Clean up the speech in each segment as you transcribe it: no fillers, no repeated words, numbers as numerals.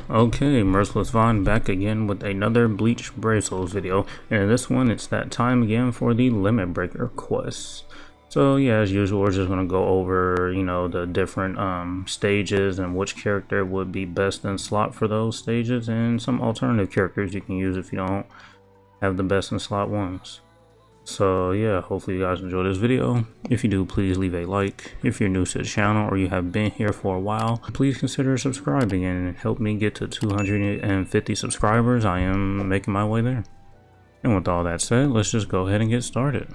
Okay, Merciless Vaughn back again with another Bleach Brave Souls video, and in this one it's that time again for the Limit Breaker quest. So yeah, as usual, we're just gonna go over, the different stages and which character would be best in slot for those stages, and some alternative characters you can use if you don't have the best in slot ones. So yeah, hopefully you guys enjoy this video. If you do, please leave a like. If you're new to the channel or you have been here for a while, please consider subscribing and help me get to 250 subscribers. I am making my way there. And with all that said, let's just go ahead and get started.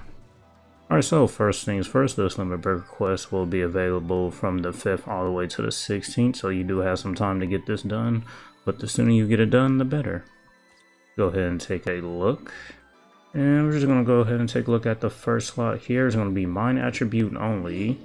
Alright, so first things first, this Limit Breaker quest will be available from the 5th all the way to the 16th, so you do have some time to get this done, but the sooner you get it done, the better. Go ahead and take a look. And we're just going to go ahead and take a look at the first slot here. It's going to be Mind Attribute only.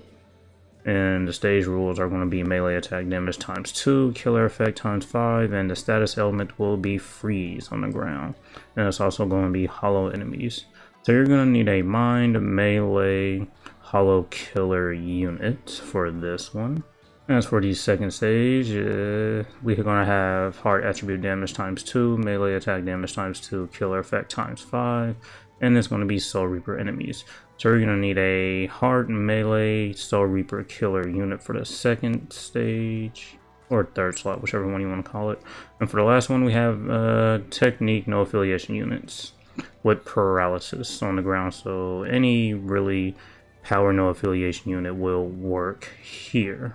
And the stage rules are going to be melee attack damage times 2, killer effect times 5, and the status element will be freeze on the ground. And it's also going to be hollow enemies. So you're going to need a Mind Melee Hollow Killer unit for this one. As for the second stage, we're going to have Heart Attribute damage times 2, melee attack damage times 2, killer effect times 5, and it's going to be Soul Reaper enemies. So you're going to need a Heart Melee Soul Reaper Killer unit for the second stage, or third slot, whichever one you want to call it. And for the last one, we have Technique No Affiliation units with Paralysis on the ground, so any really Power No Affiliation unit will work here.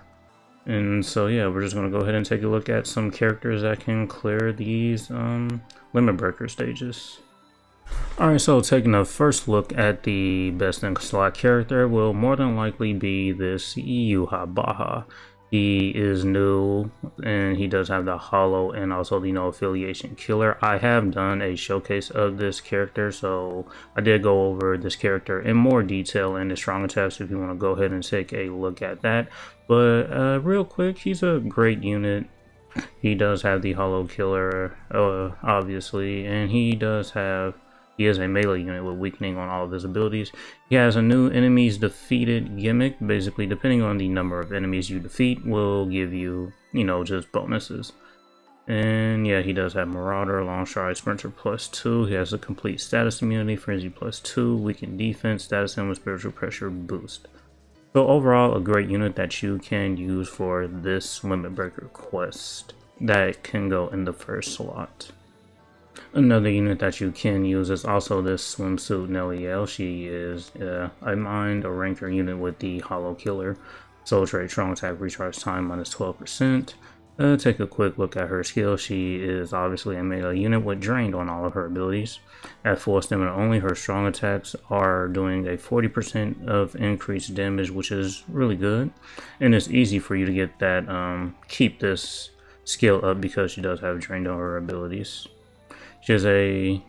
And so yeah, we're just going to go ahead and take a look at some characters that can clear these Limit Breaker stages. Alright, so taking a first look at the best in slot character will more than likely be this Yuha Baha. He is new and he does have the hollow and also the no affiliation killer. I have done a showcase of this character, so I did go over this character in more detail in the strong attacks if you want to go ahead and take a look at that. But real quick, he's a great unit. He does have the hollow killer, obviously, and he is a melee unit with weakening on all of his abilities. He has a new enemies defeated gimmick. Basically, depending on the number of enemies you defeat, will give you, just bonuses. And yeah, he does have Marauder, Long Stride, Sprinter +2. He has a complete status immunity, Frenzy +2, weakened defense, status and with spiritual pressure boost. So overall, a great unit that you can use for this Limit Breaker quest that can go in the first slot. Another unit that you can use is also this Swimsuit Neliel. She is a Mind or Ranker unit with the Hollow Killer. Soul Trait, Strong Attack, Recharge Time -12%. Take a quick look at her skill. She is obviously a melee unit with Drained on all of her abilities. At full stamina only, her strong attacks are doing a 40% of increased damage, which is really good. And it's easy for you to get that, keep this skill up because she does have Drained on her abilities. She has a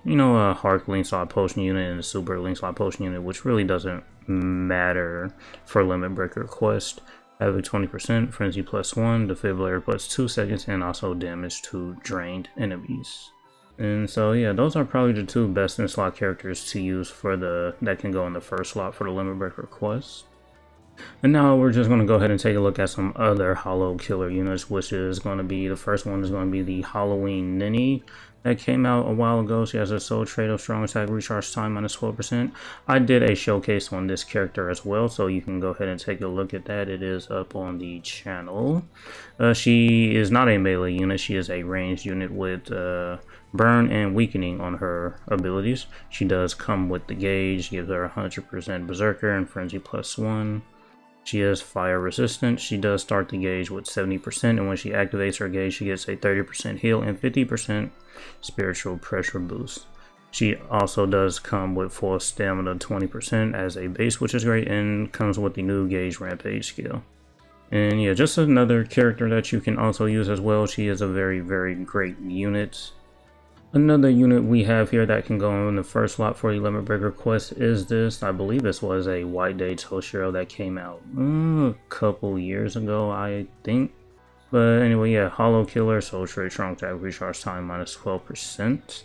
Hark Link Slot Potion unit and a Super Link Slot Potion unit, which really doesn't matter for Limit Breaker quest. Have a 20%, Frenzy +1, Defibrillator +2 seconds, and also damage to drained enemies. And so yeah, those are probably the two best in slot characters to use for that can go in the first slot for the Limit Breaker quest. And now we're just going to go ahead and take a look at some other Hollow Killer units, which is going to be, the first one is going to be the Halloween Ninny. That came out a while ago. She has a Soul Trait of Strong Attack, Recharge Time -12%. I did a showcase on this character as well, so you can go ahead and take a look at that. It is up on the channel. She is not a melee unit. She is a ranged unit with burn and weakening on her abilities. She does come with the gauge, gives her 100% Berserker and Frenzy +1. She is fire resistant. She does start the gauge with 70%, and when she activates her gauge, she gets a 30% heal and 50% spiritual pressure boost. She also does come with full stamina 20% as a base, which is great, and comes with the new gauge rampage skill. And yeah, just another character that you can also use as well. She is a very, very great unit. Another unit we have here that can go in the first slot for the Limit Breaker quest is this. I believe this was a White Day Toshiro that came out a couple years ago, I think. But anyway, yeah, Hollow Killer, Soul Trait, Strong Attack, Recharge Time -12%.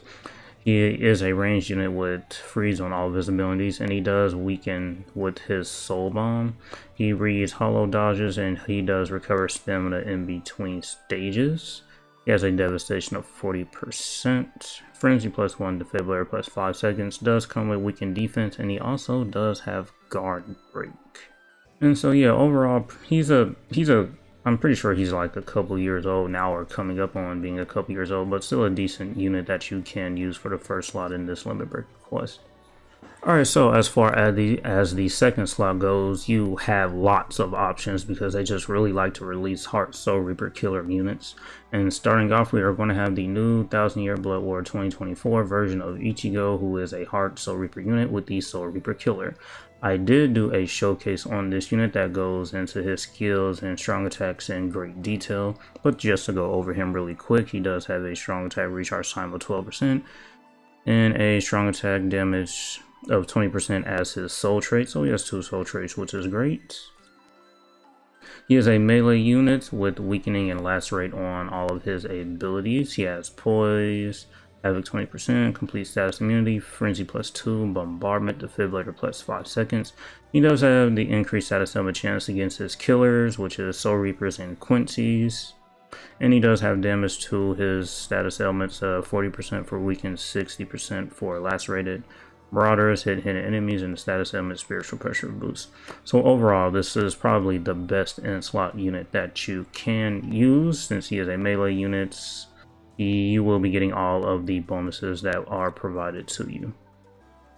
He is a ranged unit with freeze on all of his abilities, and he does weaken with his Soul Bomb. He reads Hollow Dodges, and he does recover stamina in between stages. He has a devastation of 40%. Frenzy +1, defibrillator +5 seconds. Does come with weakened defense, and he also does have guard break. And so yeah, overall I'm pretty sure he's like a couple years old now, or coming up on being a couple years old, but still a decent unit that you can use for the first slot in this limit break quest. Alright, so as far as the second slot goes, you have lots of options because they just really like to release Heart Soul Reaper killer units. And starting off, we are going to have the new 1000 Year Blood War 2024 version of Ichigo, who is a Heart Soul Reaper unit with the Soul Reaper killer. I did do a showcase on this unit that goes into his skills and strong attacks in great detail, but just to go over him really quick, he does have a strong attack recharge time of 12% and a strong attack damage of 20% as his soul trait, so he has 2 soul traits, which is great. He is a melee unit with weakening and lacerate on all of his abilities. He has poise, havoc 20%, complete status immunity, frenzy +2, bombardment, defibrillator +5 seconds. He does have the increased status element chance against his killers, which is soul reapers and quincies. And he does have damage to his status elements, 40% for weakened, 60% for lacerated. Marauders hit hidden enemies, and the status element spiritual pressure boost. So overall, this is probably the best in slot unit that you can use. Since he is a melee unit, you will be getting all of the bonuses that are provided to you.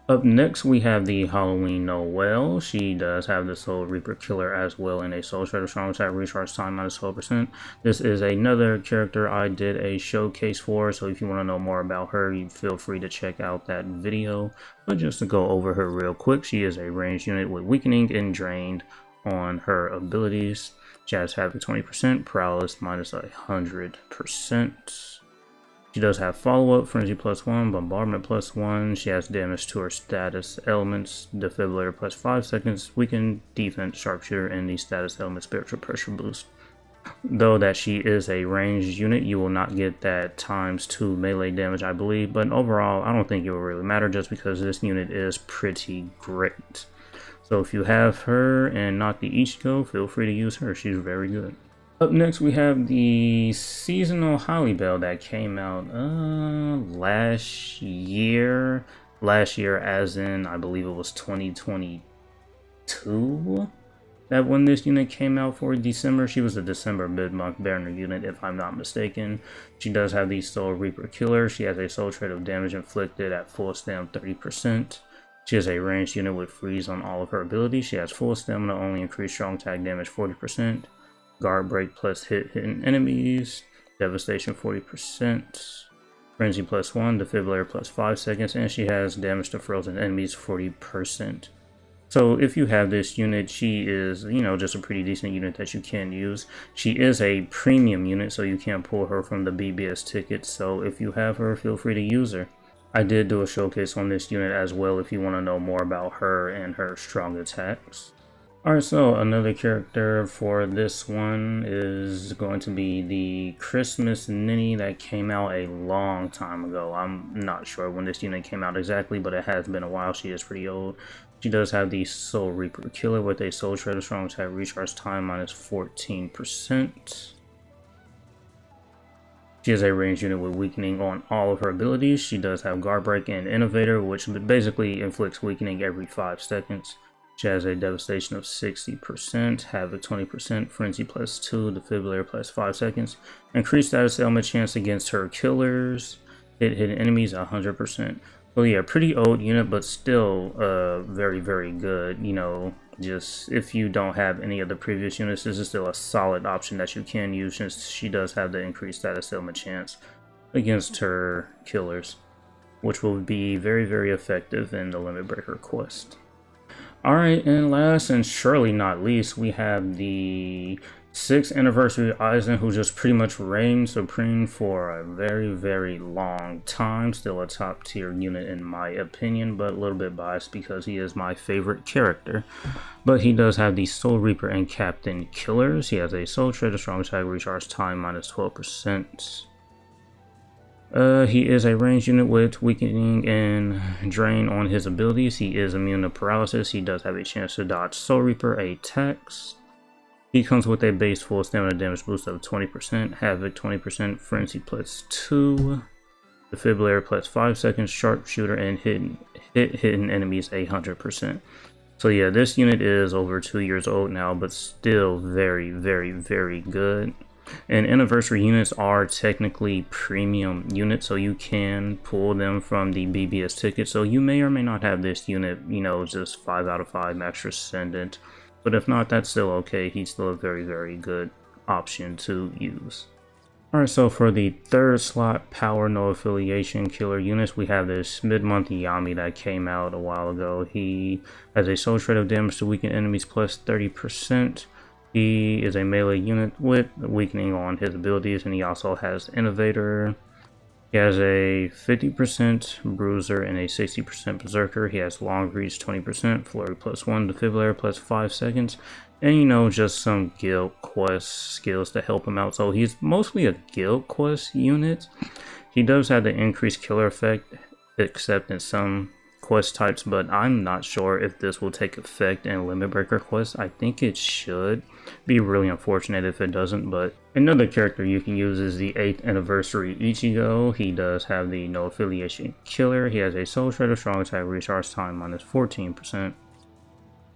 Up next, we have the Halloween Noelle. She does have the Soul Reaper Killer as well in a Soul Shredder strong attack recharge time -12%. This is another character I did a showcase for, so if you want to know more about her, you feel free to check out that video. But just to go over her real quick, she is a ranged unit with weakening and drained on her abilities. She has Havoc 20%, Paralysis -100%. She does have follow-up, Frenzy +1, Bombardment +1. She has damage to her status elements, Defibrillator +5 seconds, Weakened, Defense, Sharpshooter, and the status element Spiritual Pressure boost. Though that she is a ranged unit, you will not get that ×2 melee damage, I believe. But overall, I don't think it will really matter just because this unit is pretty great. So if you have her and not the Ichigo, feel free to use her. She's very good. Up next, we have the seasonal Holly Bell that came out last year. Last year, as in, I believe it was 2022. That when this unit came out for December. She was a December mid-month banner unit, if I'm not mistaken. She does have the Soul Reaper Killer. She has a soul trait of damage inflicted at full stam 30%. She is a ranged unit with freeze on all of her abilities. She has full stamina, only increased strong attack damage 40%. Guard break plus hit hidden enemies, devastation 40%, frenzy +1, defibrillator +5 seconds, and she has damage to frozen enemies 40%. So if you have this unit, she is, just a pretty decent unit that you can use. She is a premium unit, so you can't pull her from the BBS ticket. So if you have her, feel free to use her. I did do a showcase on this unit as well if you want to know more about her and her strong attacks. Alright, so another character for this one is going to be the Christmas Ninny that came out a long time ago. I'm not sure when this unit came out exactly, but it has been a while. She is pretty old. She does have the Soul Reaper Killer with a Soul Shredder strong attack recharge time -14%. She is a ranged unit with weakening on all of her abilities. She does have Guard Break and Innovator, which basically inflicts weakening every 5 seconds. She has a devastation of 60%, Havoc 20%, Frenzy +2, Defibrillator +5 seconds, increased status element chance against her killers, hit hidden enemies 100%. So yeah, pretty old unit, but still very, very good. Just if you don't have any of the previous units, this is still a solid option that you can use since she does have the increased status element chance against her killers, which will be very, very effective in the Limit Breaker quest. Alright, and last and surely not least, we have the 6th anniversary Aizen, who just pretty much reigned supreme for a very, very long time. Still a top tier unit in my opinion, but a little bit biased because he is my favorite character. But he does have the Soul Reaper and Captain Killers. He has a Soul Shredder strong attack recharge time -12%. He is a ranged unit with weakening and drain on his abilities. He is immune to paralysis. He does have a chance to dodge Soul Reaper attacks. He comes with a base full stamina damage boost of 20%, Havoc 20%, Frenzy plus 2, Defibrillator plus 5 seconds, Sharpshooter, and hidden enemies 100%. So yeah, this unit is over 2 years old now, but still very, very, very good. And anniversary units are technically premium units, so you can pull them from the BBS ticket. So you may or may not have this unit, you know, just 5 out of 5 max Transcendent. But if not, that's still okay. He's still a very, very good option to use. Alright, so for the third slot, Power No Affiliation Killer units, we have this mid-month Yami that came out a while ago. He has a soul shred of damage to weaken enemies plus 30%. He is a melee unit with weakening on his abilities, and he also has Innovator. He has a 50% Bruiser and a 60% Berserker. He has Long Reach 20%, Flurry plus 1, Defibrillator plus 5 seconds, and you know, just some guild quest skills to help him out. So he's mostly a guild quest unit. He does have the increased killer effect, except in some quest types, but I'm not sure if this will take effect in Limit Breaker quests. I think it should. Be really unfortunate if it doesn't. But another character you can use is the 8th anniversary Ichigo. He does have the No Affiliation Killer. He has a Soul Shredder, Strong Attack, Recharge Time minus 14%.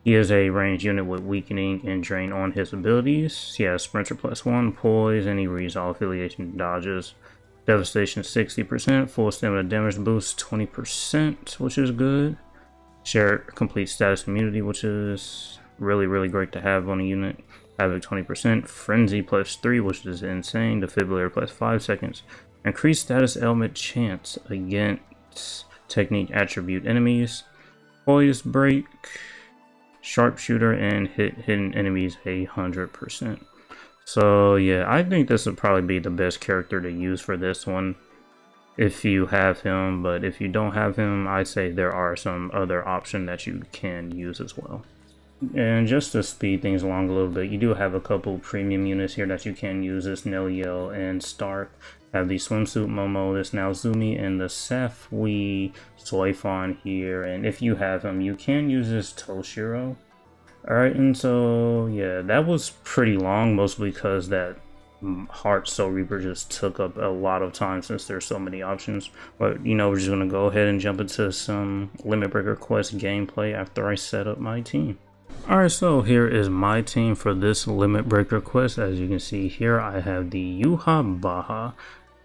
He is a ranged unit with weakening and drain on his abilities. He has Sprinter plus 1, Poise, and he reads all affiliation dodges. Devastation 60%, full stamina damage boost 20%, which is good. Share complete status immunity, which is really, really great to have on a unit. Havoc 20%, Frenzy plus 3, which is insane. Defibrillator plus 5 seconds. Increased status element chance against technique attribute enemies. Poise break, Sharpshooter, and hidden enemies 100%. So yeah, I think this would probably be the best character to use for this one if you have him, but if you don't have him, I'd say there are some other options that you can use as well. And just to speed things along a little bit, you do have a couple premium units here that you can use. This Neliel and Stark. Have the Swimsuit Momo, this Naozumi, and the Safui Soifon here. And if you have him, you can use this Toshiro. Alright, and so yeah, that was pretty long, mostly because that Heart Soul Reaper just took up a lot of time since there's so many options. But you know, we're just gonna go ahead and jump into some Limit Breaker Quest gameplay after I set up my team. Alright, so here is my team for this Limit Breaker Quest. As you can see here, I have the Yuha Baha.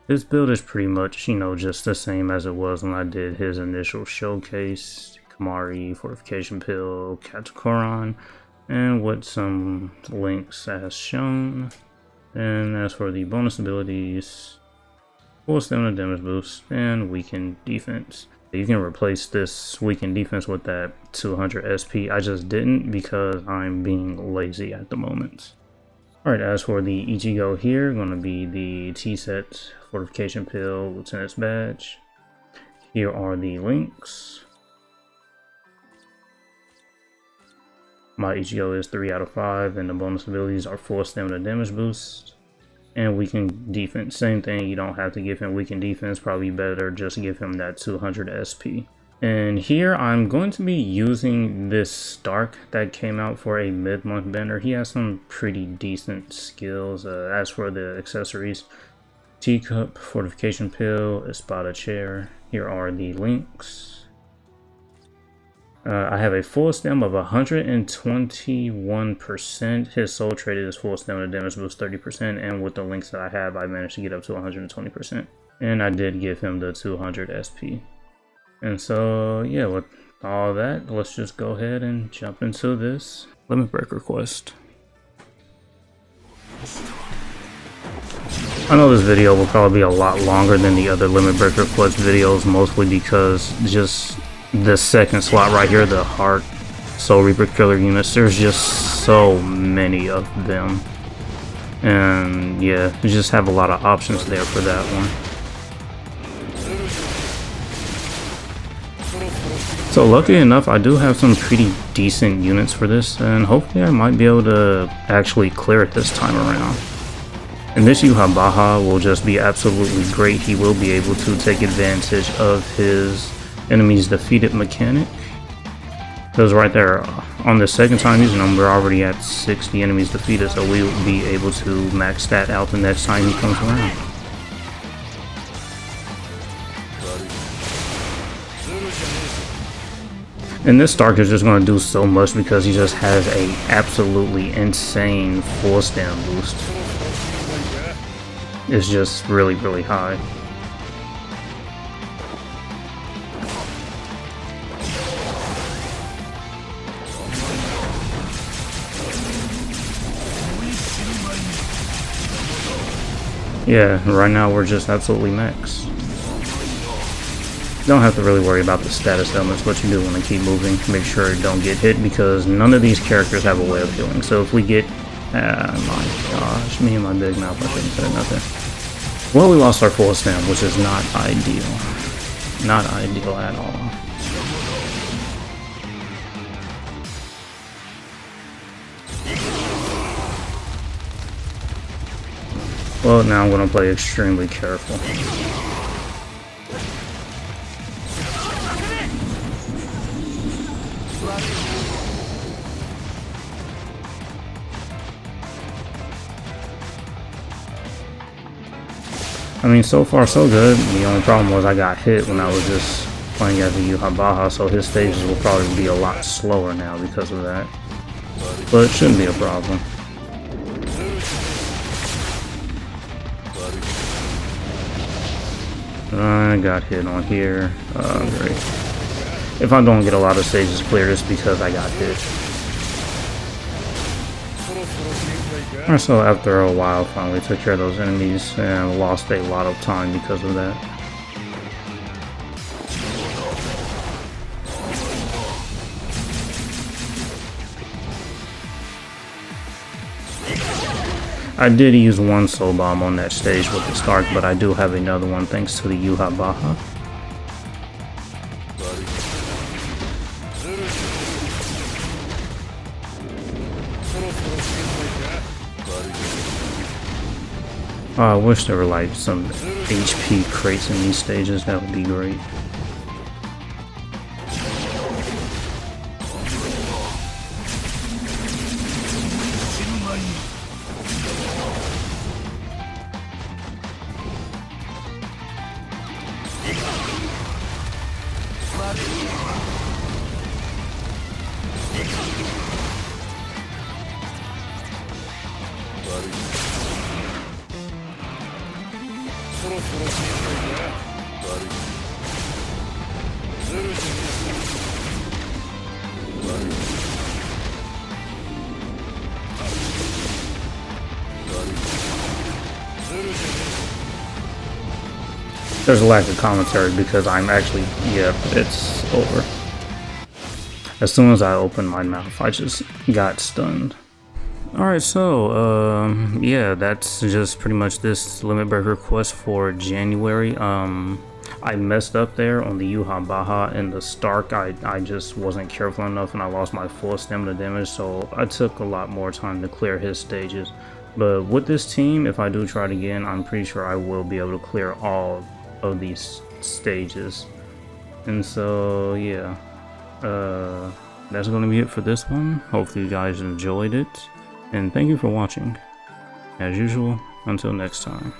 This build is pretty much, you know, just the same as it was when I did his initial showcase. Kamari, Fortification Pill, Katakouran, and with some links as shown. And as for the bonus abilities, full stamina damage boost and weakened defense. You can replace this weakened defense with that 200 SP. I just didn't because I'm being lazy at the moment. Alright, as for the Ichigo here, going to be the T-Set, Fortification Pill, Lieutenant's Badge. Here are the links. My Ichigo is 3 out of 5, and the bonus abilities are full stamina damage boost and weakened defense. Same thing, you don't have to give him weakened defense, probably better just give him that 200 SP. And here I'm going to be using this Stark that came out for a mid-month banner. He has some pretty decent skills. As for the accessories, Teacup, Fortification Pill, Espada Chair. Here are the links. I have a full stem of 121%. His soul traded is full stamina damage boost 30%, and with the links that I have, I managed to get up to 120%. And I did give him the 200 SP. And so, yeah, with all that, let's just go ahead and jump into this Limit Breaker quest. I know this video will probably be a lot longer than the other Limit Breaker quest videos, mostly because just the second slot right here, the Heart Soul Reaper Killer units, there's just so many of them. And yeah, you just have a lot of options there for that one. So lucky enough, I do have some pretty decent units for this, and hopefully I might be able to actually clear it this time around. And this Yuha Baha will just be absolutely great. He will be able to take advantage of his enemy's defeated mechanic. Because right there, on the second time using them, we're already at 60 enemies defeated, so we will be able to max that out the next time he comes around. And this Stark is just going to do so much because he just has a absolutely insane full stem boost. It's just really, really high. Yeah, right now we're just absolutely max. Don't have to really worry about the status elements, but you do want to keep moving. Make sure you don't get hit because none of these characters have a way of healing. So if we get... my gosh, me and my big mouth, I shouldn't say nothing. Well, we lost our full stem, which is not ideal. Not ideal at all. Well, now I'm going to play extremely careful. I mean, so far so good. The only problem was I got hit when I was just playing as a Yuha, so his stages will probably be a lot slower now because of that. But it shouldn't be a problem. I got hit on here. Great. If I don't get a lot of stages cleared, it's because I got hit. Alright, so after a while, finally took care of those enemies and lost a lot of time because of that. I did use one soul bomb on that stage with the Stark, but I do have another one thanks to the Yuha Baha. I wish there were like some HP crates in these stages, that would be great. There's a lack of commentary because I'm actually, yeah, it's over. As soon as I opened my mouth, I just got stunned. Alright, so, yeah, that's just pretty much this Limit Breaker quest for January. I messed up there on the Yuha Baha and the Stark. I just wasn't careful enough and I lost my full stamina damage, so I took a lot more time to clear his stages. But with this team, if I do try it again, I'm pretty sure I will be able to clear all of these stages. And so, yeah, that's going to be it for this one. Hopefully you guys enjoyed it. And thank you for watching. As usual, until next time.